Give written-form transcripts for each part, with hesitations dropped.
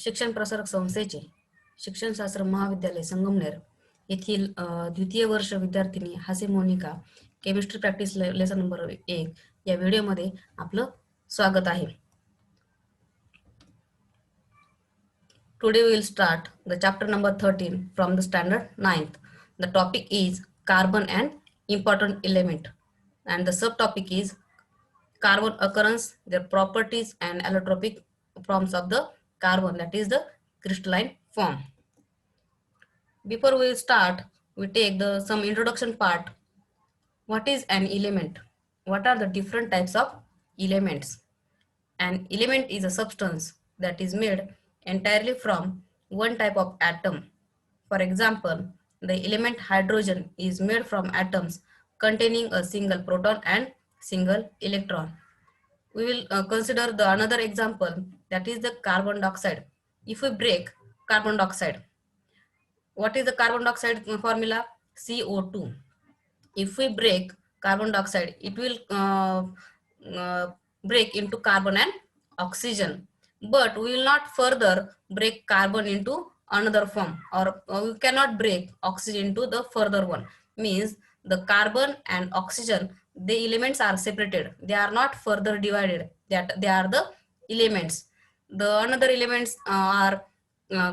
शिक्षण प्रसारक संस्थेचे शिक्षणशास्त्र महाविद्यालय संगमनेर येथील द्वितीय वर्ष विद्यार्थिनी Hase Monika chemistry practice lesson number 1 या व्हिडिओमध्ये आपलं स्वागत आहे. Today we will start the chapter number 13 from the standard 9th. The topic is carbon and important element, and the subtopic is carbon occurrence, their properties and allotropic forms of the carbon, that is the crystalline form. Before we start, we take the some introduction part. What is an element? What are the different types of elements? An element is a substance that is made entirely from one type of atom. For example, the element hydrogen is made from atoms containing a single proton and single electron. We will consider the another example, that is the carbon dioxide. If we break carbon dioxide, what is the carbon dioxide formula? CO2. If we break carbon dioxide, it will break into carbon and oxygen, but we will not further break carbon into another form, or we cannot break oxygen into the further one. Means the carbon and oxygen, the elements are separated, they are not further divided, that they are the elements. The another elements are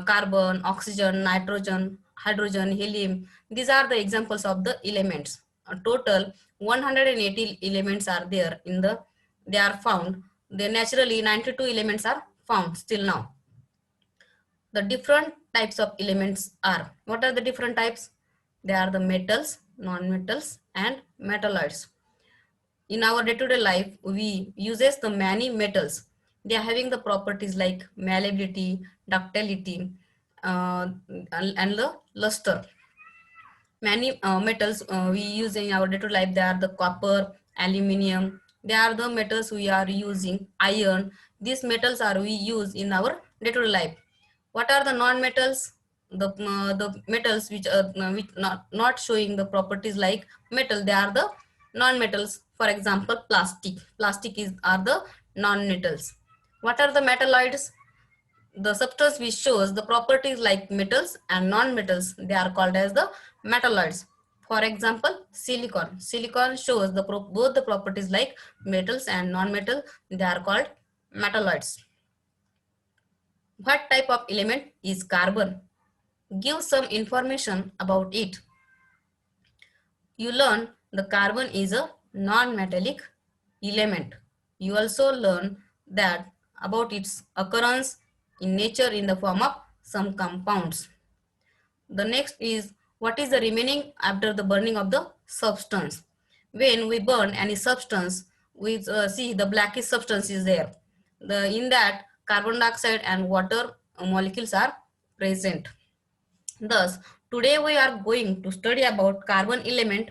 carbon, oxygen, nitrogen, hydrogen, helium. These are the examples of the elements. A total 180 elements are there in the, they are found. They naturally 92 elements are found still now. The different types of elements are, what are the different types? They are the metals, non-metals and metalloids. In our day-to-day life, we uses the many metals. They are having the properties like malleability, ductility, and the luster. Many metals we use in our day-to-day life, they are the copper, aluminium. They are the metals we are using, iron. These metals are we use in our day-to-day life. What are the non-metals? The metals which are not showing the properties like metal, they are the non-metals. For example, plastic. Plastic is are the non-metals. What are the metalloids? The substance which shows the properties like metals and non-metals, they are called as the metalloids. For example, silicon. Silicon shows the both the properties like metals and non-metal, they are called metalloids. What type of element is carbon? Give some information about it. You learn the carbon is a non-metallic element. You also learn that about its occurrence in nature in the form of some compounds. The next is, what is the remaining after the burning of the substance? When we burn any substance, we see the blackish substance is there. In that, carbon dioxide and water molecules are present. Thus, today we are going to study about carbon element,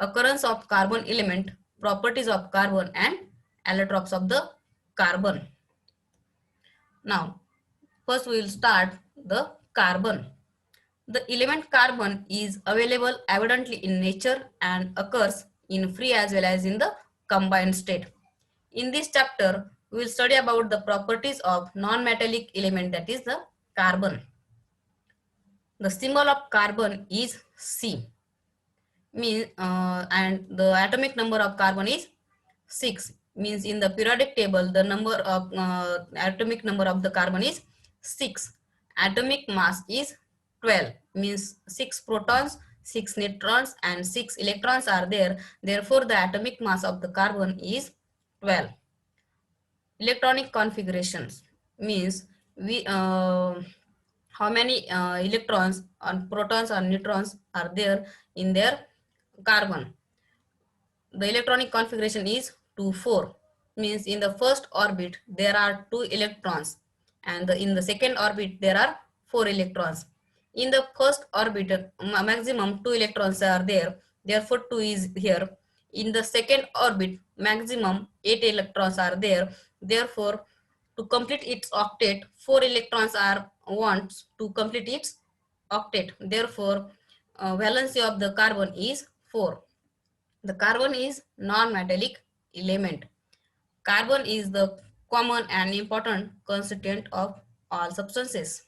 occurrence of carbon element, properties of carbon and allotropes of the carbon. Now, first we will start the carbon. The element carbon is available abundantly in nature and occurs in free as well as in the combined state. In this chapter, we will study about the properties of non-metallic element, that is the carbon. The symbol of carbon is C. And the atomic number of carbon is 6. Means in the periodic table, the number of atomic number of the carbon is 6. Atomic mass is 12. Means 6 protons, 6 neutrons and 6 electrons are there. Therefore, the atomic mass of the carbon is 12. Electronic configurations means we how many electrons or protons or neutrons are there in their carbon. The electronic configuration is 2,4. Means in the first orbit there are 2 electrons, and in the second orbit there are 4 electrons. In the first orbit maximum 2 electrons are there, therefore 2 is here. In the second orbit maximum 8 electrons are there, therefore to complete its octet 4 electrons are wants to complete its octet. Therefore valency of the carbon is 4. The carbon is non-metallic element. Carbon is the common and important constituent of all substances.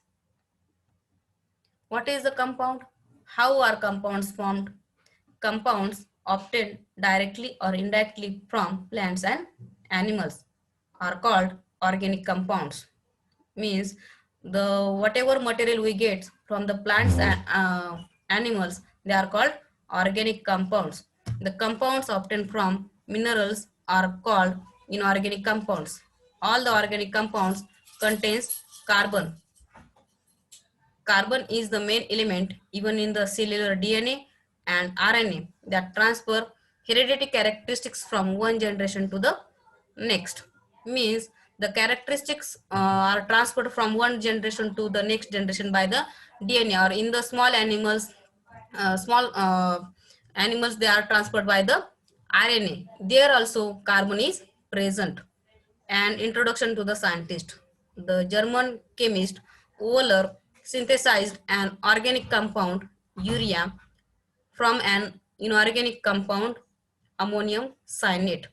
What is the compound? How are compounds formed? Compounds obtained directly or indirectly from plants and animals are called organic compounds. Means the whatever material we get from the plants and animals, they are called organic compounds. The compounds obtained from minerals are called inorganic compounds. All the organic compounds contains carbon. Carbon is the main element even in the cellular DNA and RNA that transfer hereditary characteristics from one generation to the next. Means the characteristics are transferred from one generation to the next generation by the DNA, or in the small animals they are transferred by the RNA. There also carbon is present. An introduction to the scientist. The German chemist Wohler synthesized an organic compound, urea, from an inorganic compound, ammonium cyanate.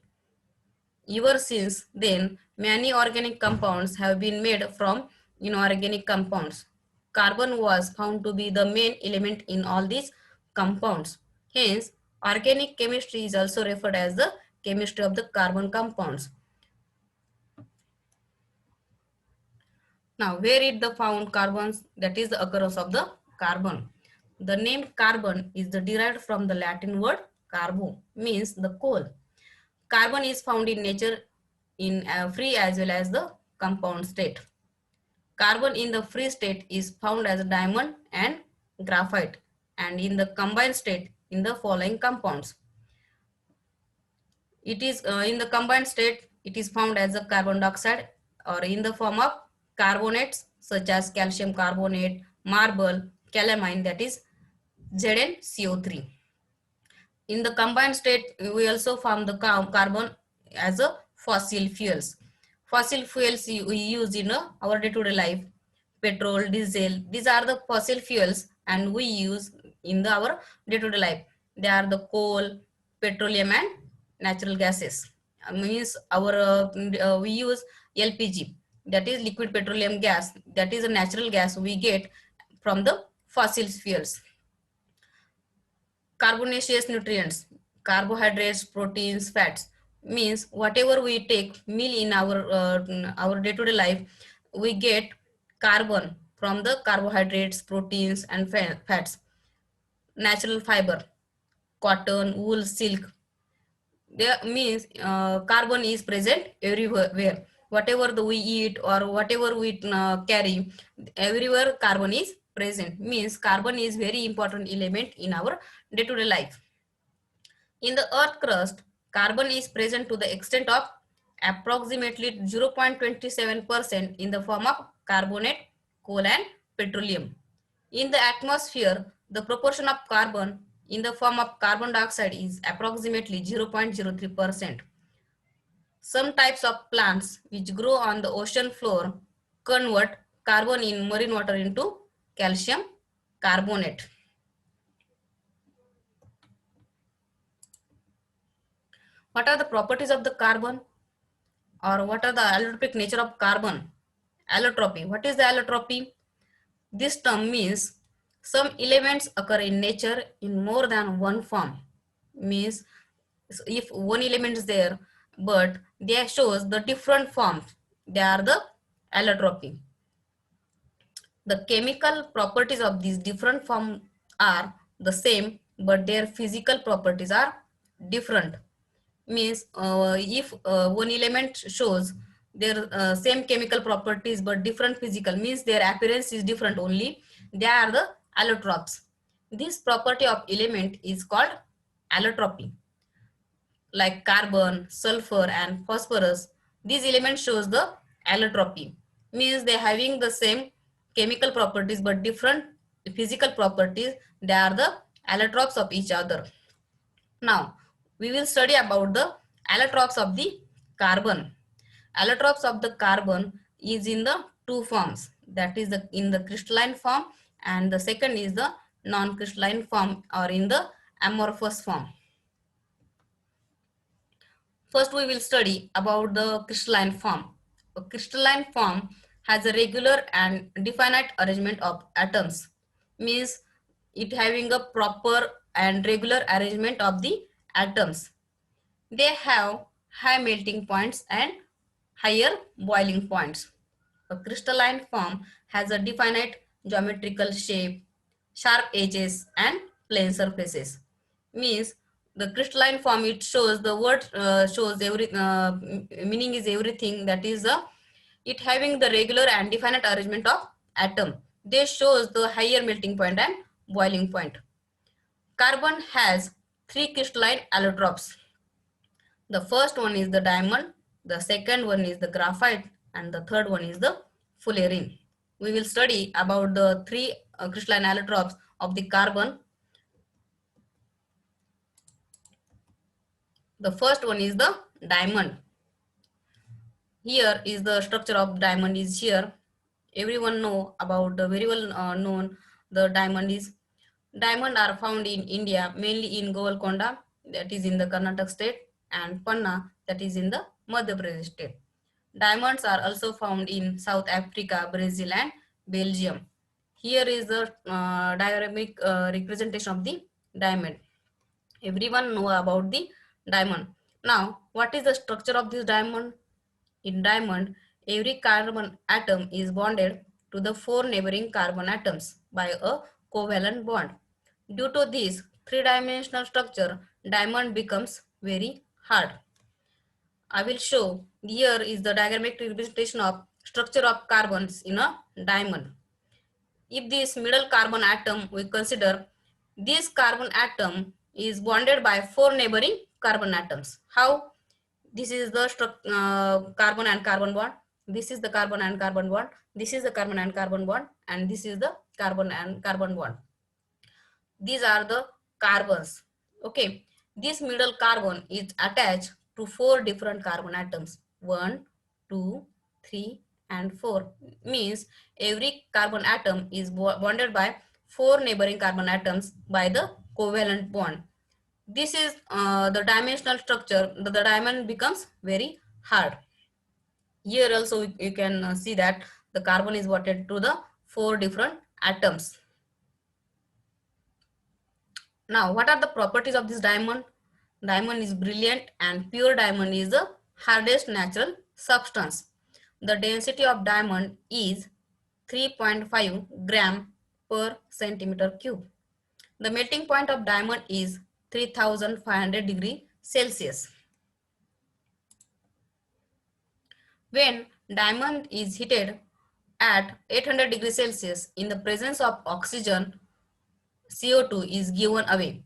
Ever since then, many organic compounds have been made from inorganic compounds. Carbon was found to be the main element in all these compounds. Hence, organic chemistry is also referred as the chemistry of the carbon compounds. Now, where is the found carbons? That is the occurrence of the carbon. The name carbon is derived from the Latin word carbo, means the coal. Carbon is found in nature in a free as well as the compound state. Carbon in the free state is found as diamond and graphite, and in the combined state in the following compounds. It is in the combined state, it is found as a carbon dioxide or in the form of carbonates such as calcium carbonate, marble, calamine, that is ZnCO3. In the combined state, we also form the carbon as a fossil fuels. Fossil fuels we use in our day-to-day life. Petrol, diesel, these are the fossil fuels and we use in our day-to-day life. They are the coal, petroleum and natural gases. Means our we use LPG, that is liquid petroleum gas, that is a natural gas we get from the fossil fuels. Carbonaceous nutrients, carbohydrates, proteins, fats, means whatever we take meal in our day-to-day life, we get carbon from the carbohydrates, proteins and fats. Natural fiber, cotton, wool, silk, there means carbon is present everywhere. Whatever we eat or whatever we carry, everywhere carbon is present. Means carbon is very important element in our day-to-day life. In the earth crust, carbon is present to the extent of approximately 0.27% in the form of carbonate, coal and petroleum. In the atmosphere, the proportion of carbon in the form of carbon dioxide is approximately 0.03%. Some types of plants which grow on the ocean floor convert carbon in marine water into calcium carbonate. What are the properties of the carbon, or what are the allotropic nature of carbon? Allotropy. What is the allotropy? This term means some elements occur in nature in more than one form. Means if one element is there, but they shows the different forms, they are the allotropy. The chemical properties of these different forms are the same, but their physical properties are different. Means if one element shows their same chemical properties but different physical, means their appearance is different only, they are the allotropes. This property of element is called allotropy. Like carbon, sulfur and phosphorus, these elements shows the allotropy, means they having the same chemical properties but different physical properties, they are the allotropes of each other. Now we will study about the allotropes of the carbon. Allotropes of the carbon is in the two forms, that is the in the crystalline form, and the second is the non-crystalline form or in the amorphous form. First we will study about the crystalline form. A crystalline form has a regular and definite arrangement of atoms, means it having a proper and regular arrangement of the atoms. They have high melting points and higher boiling points. A crystalline form has a definite geometrical shape, sharp edges and plane surfaces. Means the crystalline form, it shows the word shows every meaning is everything, that is it having the regular and definite arrangement of atom. This shows the higher melting point and boiling point. Carbon has three crystalline allotropes. The first one is the diamond, the second one is the graphite, and the third one is the fullerene. We will study about the three crystalline allotropes of the carbon. The first one is the diamond. Here is the structure of diamond is here. Everyone know about the very well known the diamond is. Diamond are found in India, mainly in Golconda, that is in the Karnataka state, and Panna, that is in the Madhya Pradesh state. Diamonds are also found in South Africa, Brazil, and Belgium. Here is the diagramic representation of the diamond. Everyone know about the diamond. Now, what is the structure of this diamond? In diamond, every carbon atom is bonded to the four neighboring carbon atoms by a covalent bond. Due to this three-dimensional structure, diamond becomes very hard. I will show here is the diagrammatic representation of structure of carbons in a diamond. If this middle carbon atom we consider, this carbon atom is bonded by four neighboring carbon atoms. How? This is the carbon and carbon bond. This is the carbon and carbon bond. This is the carbon and carbon bond, and this is the carbon and carbon bond. These are the carbons. Okay, this middle carbon is attached to four different carbon atoms. 1, 2, 3, and 4. Means every carbon atom is bonded by four neighboring carbon atoms by the covalent bond. This is the dimensional structure. The diamond becomes very hard. Here also you can see that the carbon is bonded to the four different atoms. Now, what are the properties of this diamond? Diamond is brilliant and pure diamond is the hardest natural substance. The density of diamond is 3.5 gram per centimeter cube. The melting point of diamond is 3500 degree Celsius. When diamond is heated at 800 degrees Celsius in the presence of oxygen, CO2 is given away.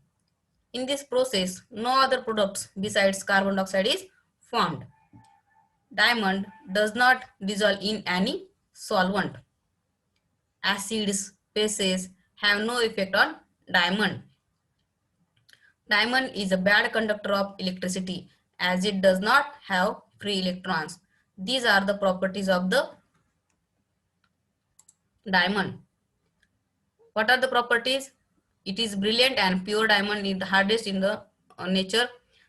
In this process, no other products besides carbon dioxide is formed. Diamond does not dissolve in any solvent. Acids, bases have no effect on diamond. Diamond is a bad conductor of electricity as it does not have free electrons. These are the properties of the diamond. What are the properties? It is brilliant and pure diamond is the hardest in the nature.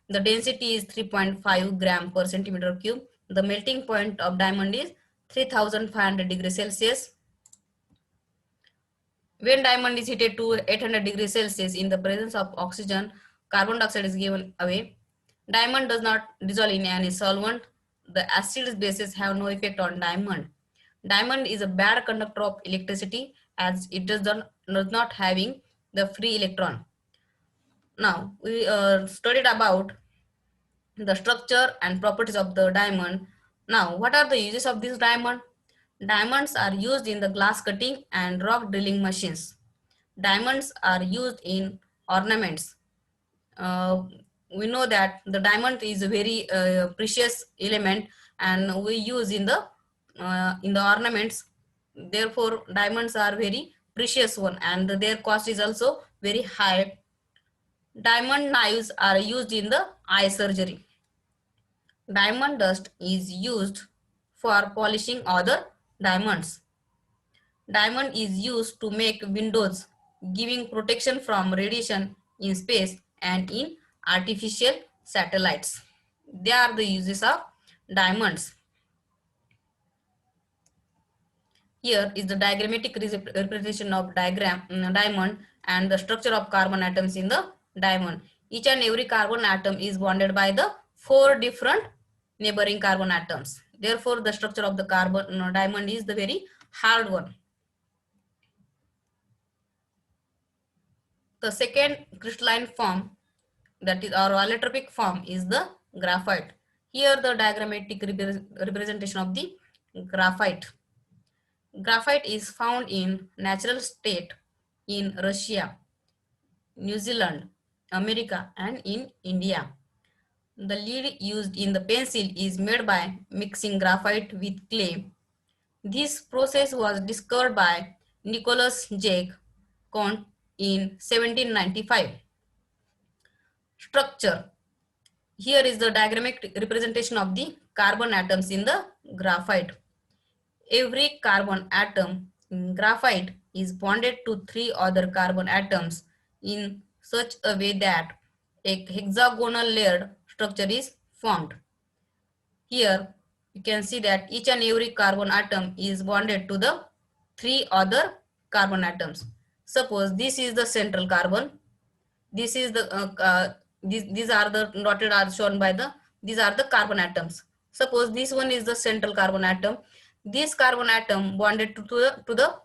The density is 3.5 gram per centimeter cube. The melting point of diamond is 3500 degrees Celsius. When diamond is heated to 800 degrees Celsius in the presence of oxygen, carbon dioxide is given away. Diamond does not dissolve in any solvent. The acid bases have no effect on diamond. Diamond is a bad conductor of electricity as it does not having the free electron. Now we studied about the structure and properties of the diamond. Now what are the uses of this diamond? Diamonds are used in the glass cutting and rock drilling machines. Diamonds are used in ornaments. Uh, we know that the diamond is a very precious element and we use in the ornaments. Therefore diamonds are very precious one and their cost is also very high. Diamond knives are used in the eye surgery. Diamond dust is used for polishing other diamonds. Diamond is used to make windows, giving protection from radiation in space and in artificial satellites. They are the uses of diamonds. Here is the diagrammatic representation of diamond and the structure of carbon atoms in the diamond. Each and every carbon atom is bonded by the four different neighboring carbon atoms. Therefore, the structure of the carbon diamond is the very hard one. The second crystalline form, that is our allotropic form, is the graphite. Here the diagrammatic representation of the graphite. Graphite is found in natural state in Russia, New Zealand, America, and in India. The lead used in the pencil is made by mixing graphite with clay. This process was discovered by Nicholas Jacques Conte in 1795. Structure. Here is the diagrammatic representation of the carbon atoms in the graphite. Every carbon atom in graphite is bonded to three other carbon atoms in such a way that a hexagonal layered structure is formed. Here you can see that each and every carbon atom is bonded to the three other carbon atoms. Suppose this is the central carbon, this is the these are the dotted are shown by the, these are the carbon atoms. Suppose this one is the central carbon atom. This carbon atom bonded to the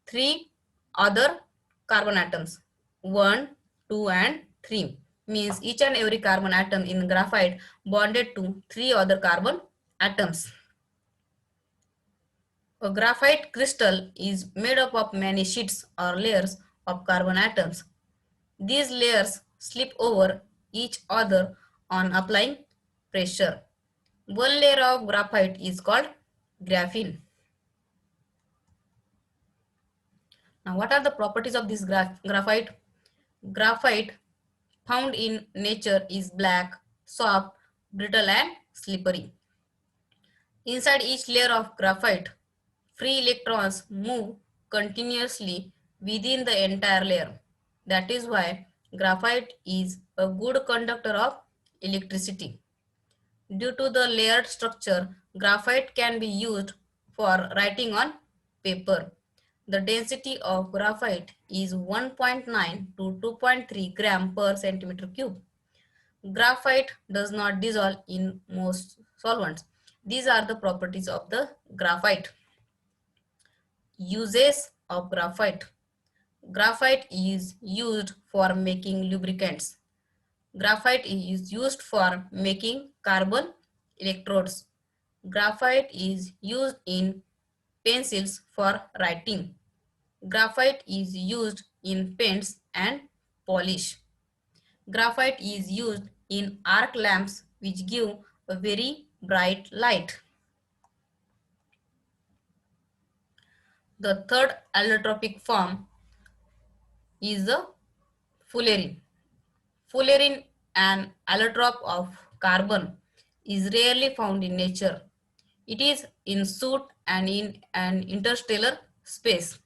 three other carbon atoms, 1, 2 and 3, means each and every carbon atom in graphite bonded to three other carbon atoms. A graphite crystal is made up of many sheets or layers of carbon atoms. These layers slip over each other on applying pressure. One layer of graphite is called graphene. Now, what are the properties of this graphite? Graphite found in nature is black, soft, brittle and slippery. Inside each layer of graphite, free electrons move continuously within the entire layer. That is why graphite is a good conductor of electricity. Due to the layered structure, graphite can be used for writing on paper. The density of graphite is 1.9 to 2.3 gram per centimeter cube. Graphite does not dissolve in most solvents. These are the properties of the graphite. Uses of graphite. Graphite is used for making lubricants. Graphite is used for making carbon electrodes. Graphite is used in pencils for writing. Graphite is used in paints and polish. Graphite is used in arc lamps which give a very bright light. The third allotropic form is the fullerene. Fullerene, an allotrope of carbon, is rarely found in nature. It is in soot and in an interstellar space.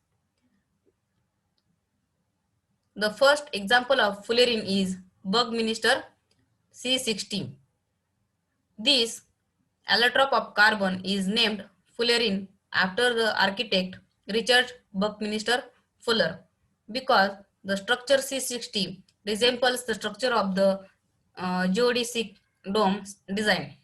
The first example of fullerene is Buckminster C60. This allotrope of carbon is named fullerene after the architect Richard Buckminster Fuller because the structure C60 resembles the structure of the geodesic dome design.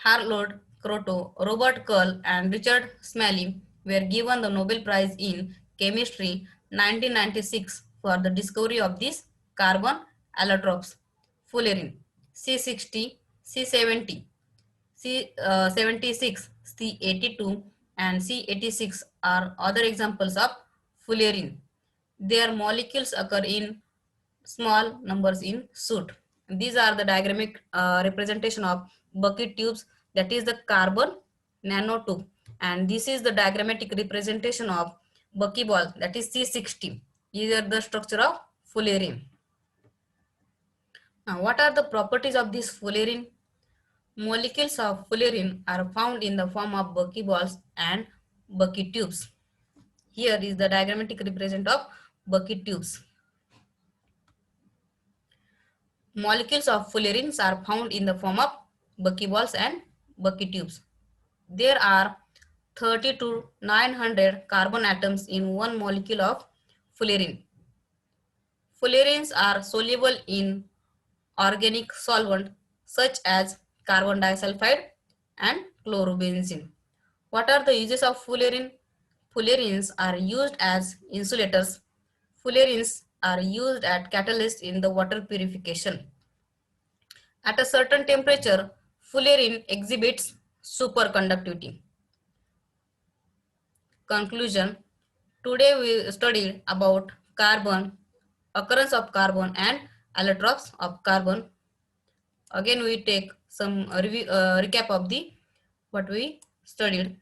Harold Kroto, Robert Kurl, and Richard Smalley were given the Nobel Prize in Chemistry 1996 for the discovery of these carbon allotropes. Fullerene, C60, C70, C76, C82, and C86 are other examples of fullerene. Their molecules occur in small numbers in soot. These are the diagrammatic representation of bucket tubes, that is the carbon nanotube, and this is the diagrammatic representation of buckyball, that is C60. These are the structure of fullerene. Now, what are the properties of this fullerene? Molecules of fullerene are found in the form of buckyballs and bucket tubes. Here is the diagrammatic representation of bucket tubes. Molecules of fullerenes are found in the form of buckyballs and bucket tubes. There are 30 to 900 carbon atoms in one molecule of fullerene. Fullerenes are soluble in organic solvent such as carbon disulfide and chlorobenzene. What are the uses of fullerene? Fullerenes are used as insulators. Fullerenes are used as catalysts in the water purification. At a certain temperature, fullerene exhibits superconductivity. Conclusion. Today we studied about carbon, occurrence of carbon and allotropes of carbon. Again we take some recap of the what we studied.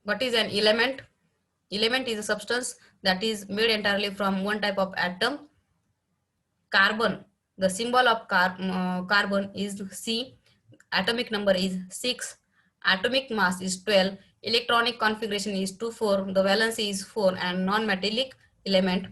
What is an element? Element is a substance that is made entirely from one type of atom. Carbon, the symbol of carbon is C, atomic number is 6, atomic mass is 12, electronic configuration is 24, the valency is 4, and non-metallic element.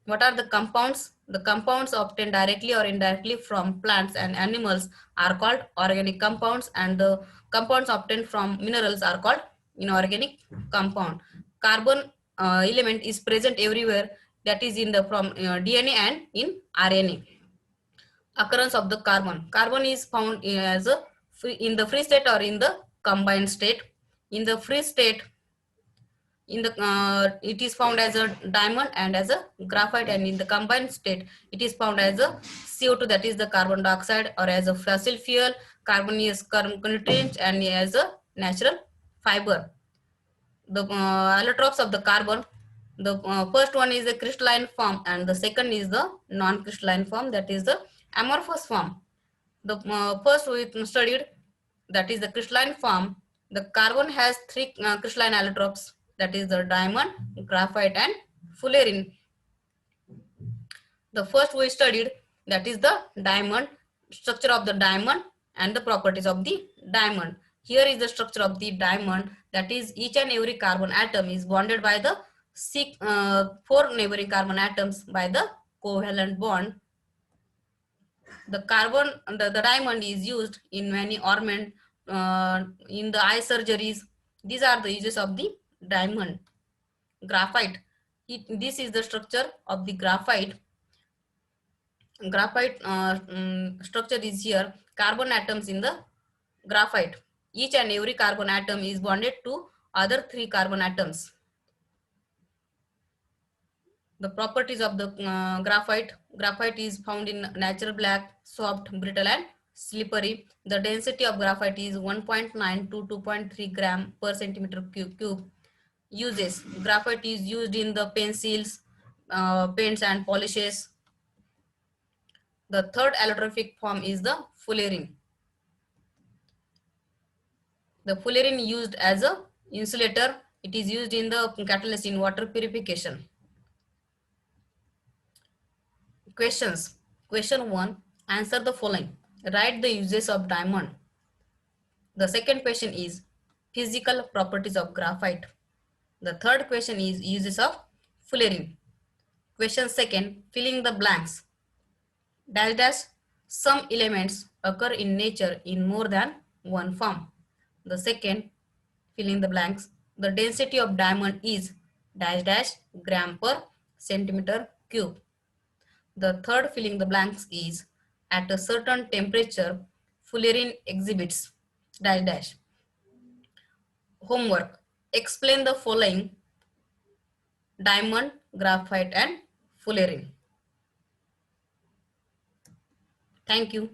What are the compounds? The compounds obtained directly or indirectly from plants and animals are called organic compounds, and the compounds obtained from minerals are called inorganic compound. Carbon element is present everywhere, that is in the from DNA and in RNA. Occurrence of the carbon. Carbon is found as a in the free state or in the combined state. In the free state, it is found as a diamond and as a graphite, and in the combined state it is found as a CO2, that is the carbon dioxide, or as a fossil fuel. Carbon is nutrient and as a natural fiber. The allotropes of the carbon, the first one is the crystalline form and the second is the non-crystalline form, that is the amorphous form. The first we studied, that is the crystalline form. The carbon has three crystalline allotropes, that is the diamond, graphite and fullerene. The first we studied, that is the diamond, structure of the diamond and the properties of the diamond. Here is the structure of the diamond, that is each and every carbon atom is bonded by the four neighboring carbon atoms by the covalent bond. The the diamond is used in many ornament, in the eye surgeries. These are the uses of the diamond. Graphite, this is the structure of the graphite. Graphite structure is here, carbon atoms in the graphite. Each and every carbon atom is bonded to other three carbon atoms. The properties of the graphite. Graphite is found in natural black, soft, brittle and slippery. The density of graphite is 1.9 to 2.3 gram per centimeter cube. Uses. Graphite is used in the pencils, paints and polishes. The third allotrophic form is the fullerene. The fullerene used as a insulator. It is used in the catalyst in water purification. Questions. Question 1. Answer the following. Write the uses of diamond. The second question is physical properties of graphite. The third question is uses of fullerene. Question second, filling the blanks. Dash dash, some elements occur in nature in more than one form. The second, filling the blanks, the density of diamond is dash dash gram per centimeter cube. The third, filling the blanks, is at a certain temperature fullerene exhibits dash dash. Homework. Explain the following: diamond, graphite and fullerene. Thank you.